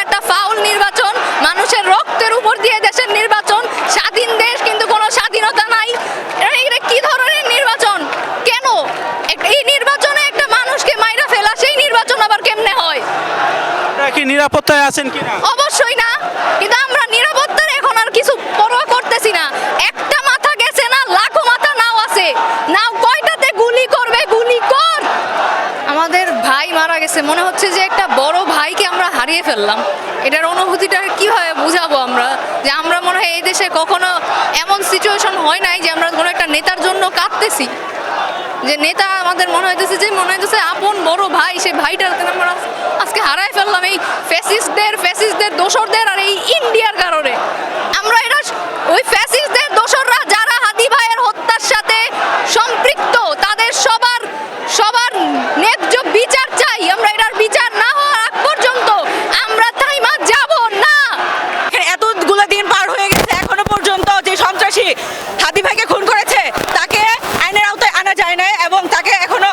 একটা ফাউল নির্বাচন, মানুষের রক্তের উপর দিয়ে দেশের নির্বাচন, স্বাধীন দেশ কিন্তু কোনো স্বাধীনতা নাই। এটা কি ধরনের নির্বাচন? কেন এই নির্বাচনে একটা মানুষকে মাইরা ফেলা, সেই নির্বাচন আবার কেমনে হয়? আপনারা কি নিরাপত্তায় আছেন কিনা? অবশ্যই না, কিন্তু আমরা নিরাপত্তার এখন আর কিছু পরোয়া করতেছি না। একটা মাথা গেছে না, লাখো মাথা নাও আছে, নাও কয়টাতে গুলি করবে, গুলি কর। আমাদের ভাই মারা গেছে, মনে হচ্ছে যে একটা বড় ভাইকে আমরা হারিয়ে ফেললাম। এটার অনুভূতিটা কিভাবে বুঝাবো আমরা, যে আমরা মনে হয় এই দেশে কখনো এমন সিচুয়েশন হয় নাই যে আমরা কোনো একটা নেতার জন্য কাঁদতেছি, যে নেতা আমাদের মনে হইতেছে আপন বড় ভাই, সেই ভাইটার আমরা আজকে হারাই ফেললাম এই ফ্যাসিস্টদের দোসরদের আর এই ইন্ডিয়ার কারণে। আমরা এটা ওই ফ্যাসিস্টদের দোসররা যারা হাদি ভাইয়ের হত্যার সাথে সম্পৃক্ত, তাদের সবার ন্যায্য বিচার চাই। আমরা এটার বিচার না হওয়ার আগ পর্যন্ত আমরা থাইমা যাব না। এতগুলো দিন পার হয়ে গেছে, এখনো পর্যন্ত যে সন্ত্রাসী হাদি ভাইকে খুন করেছে তাকে আইনের আওতায় আনা যায় না এবং তাকে এখনো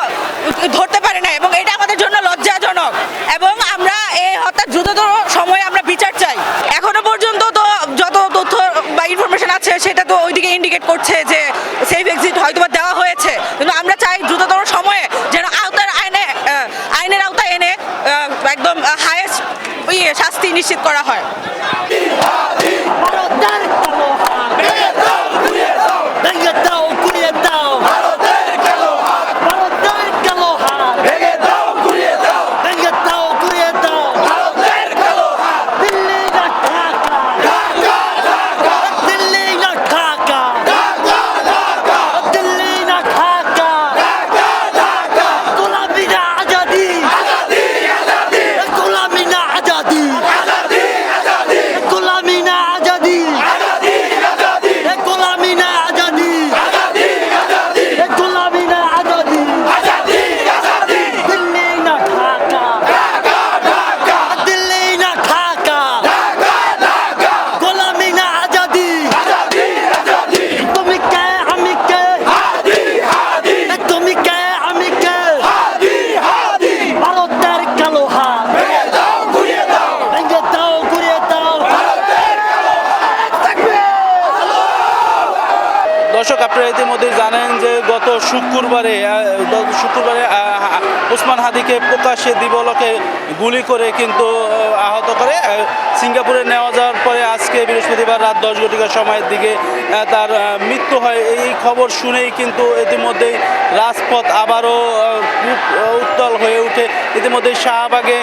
ধরতে পারে না, এবং এটা আমাদের জন্য লজ্জাজনক। এবং আমরা এই হত্যার দ্রুততর সময়ে আমরা বিচার চাই। এখনো পর্যন্ত তো যত তথ্য বা ইনফরমেশন আছে সেটা তো ওইদিকে ইন্ডিকেট করছে যে সেফ এক্সিট হয়তো বা দেওয়া হয়েছে, কিন্তু আমরা চাই দ্রুততর সময়ে যেন আইনের আওতায় এনে একদম হাইয়েস্ট শাস্তি নিশ্চিত করা হয়। দর্শক, আপনারা ইতিমধ্যে জানেন যে গত শুক্রবারে ওসমান হাদিকে প্রকাশ্যে দিবলকে গুলি করে কিন্তু আহত করে সিঙ্গাপুরে নেওয়া যাওয়ার পরে আজকে বৃহস্পতিবার রাত 10 ঘটিকার সময়ের দিকে তার মৃত্যু হয়। এই খবর শুনেই কিন্তু ইতিমধ্যেই রাজপথ আবারও উত্তাল হয়ে ওঠে। ইতিমধ্যেই শাহবাগে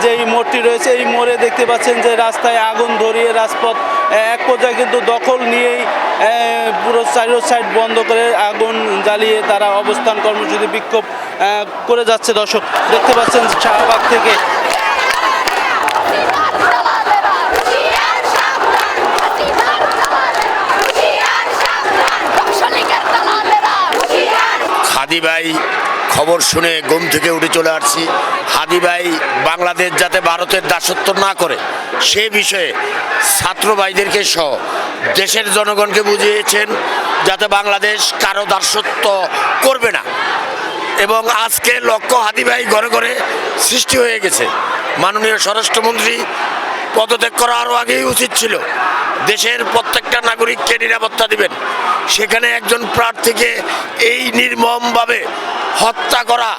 যেই মোড়টি রয়েছে, এই মোড়ে দেখতে পাচ্ছেন যে রাস্তায় আগুন ধরিয়ে রাজপথ এক পর্যায়ে কিন্তু দখল নিয়েই পুরো চারো সাইড বন্ধ করে আগুন জ্বালিয়ে তারা অবস্থান কর্মসূচি বিক্ষোভ করে যাচ্ছে। দর্শক দেখতে পাচ্ছেন শাহবাগ থেকে হাদি ভাই খবর শুনে ঘুম থেকে উঠে চলে আসছি। হাদি ভাই বাংলাদেশ যাতে ভারতের দাসত্ব না করে সে বিষয়ে ছাত্র ভাইদেরকে সহ দেশের জনগণকে বুঝিয়েছেন যাতে বাংলাদেশ কারো দাসত্ব করবে না। এবং আজকে লক্ষ্য হাদি ভাই ঘরে ঘরে সৃষ্টি হয়ে গেছে। মাননীয় স্বরাষ্ট্রমন্ত্রী পদত্যাগ করা আরও আগেই উচিত ছিল। দেশের প্রত্যেকটা নাগরিককে নিরাপত্তা দিবেন, সেখানে একজন প্রার্থীকে এই নির্মমভাবে হত্যা করা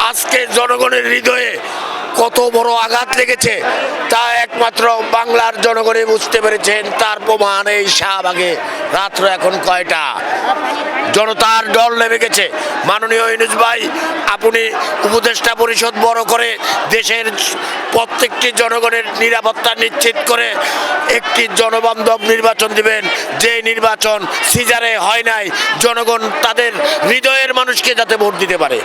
আজকে জনগণের হৃদয়ে কত বড় আঘাত লেগেছে তা একমাত্র বাংলার জনগণই বুঝতে পেরেছেন। তার প্রমাণ এই শাহবাগে রাত্র এখন কয়টা, জনতার দল নেমে গেছে। মাননীয় ইউনূস ভাই, আপনি উপদেষ্টা পরিষদ বড় করে দেশের প্রত্যেকটি জনগণের নিরাপত্তা নিশ্চিত করে একটি জনবান্ধব নির্বাচন দিবেন, যে নির্বাচন সিজারে হয় নাই, জনগণ তাদের হৃদয়ের মানুষকে যাতে ভোট দিতে পারে।